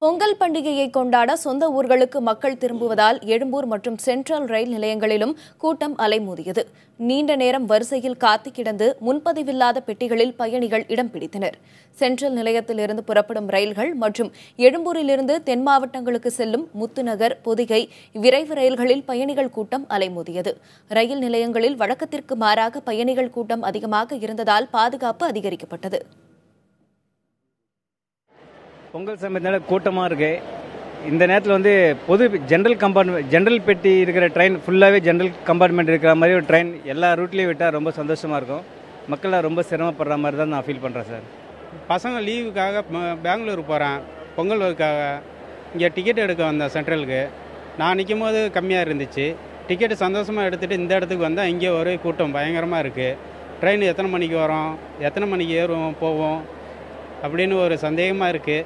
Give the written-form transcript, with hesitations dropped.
பொங்கல் பண்டிகையை கொண்டாட சொந்த ஊர்களுக்கு மக்கள் திரும்புவதால் எழும்பூர் மற்றும் சென்ட்ரல் ரயில் நிலையங்களிலும் கூட்டம் அலைமோதியது. நீண்ட நேரம் வரிசையில் காத்து கிடந்து முன்பதிவில்லாத பெட்டிகளில் பயணிகள் இடம் பிடித்தனர். சென்ட்ரல் நிலையத்திலிருந்து புறப்படும் ரயில்கள் மற்றும் எழும்பூரிலிருந்து தென் மாவட்டங்களுக்கு செல்லும் முத்துநகர், பொதிகை விரைவு ரயில்களில் பயணிகள் கூட்டம் அலைமோதியது. ரயில் நிலையங்களில் வழக்கத்திற்கு மாறாக பயணிகள் கூட்டம் அதிகமாக இருந்ததால் பாதுகாப்பு அதிகரிக்கப்பட்டது. பொங்கல் சமயத்தினால கூட்டமாக இருக்குது. இந்த நேரத்தில் பொது ஜென்ரல் பெட்டி இருக்கிற ட்ரெயின் ஃபுல்லாகவே ஜென்ரல் கம்பார்ட்மெண்ட் இருக்கிற மாதிரி ஒரு ட்ரெயின் எல்லா ரூட்லேயும் விட்டால் ரொம்ப சந்தோஷமாக இருக்கும். மக்கள்லாம் ரொம்ப சிரமப்படுற மாதிரி தான் நான் ஃபீல் பண்ணுறேன் சார். பசங்க லீவுக்காக பெங்களூர் போகிறேன், பொங்கலுக்காக இங்கே டிக்கெட் எடுக்க வந்தேன் சென்ட்ரலுக்கு. நான் நிற்கும் போது கம்மியாக இருந்துச்சு. டிக்கெட்டு சந்தோஷமாக எடுத்துகிட்டு இந்த இடத்துக்கு வந்தால் இங்கே ஒரே கூட்டம் பயங்கரமாக இருக்குது. ட்ரெயின் எத்தனை மணிக்கு வரும், எத்தனை மணிக்கு ஏறுவோம் போவோம் அப்படின்னு ஒரு சந்தேகமாக இருக்குது.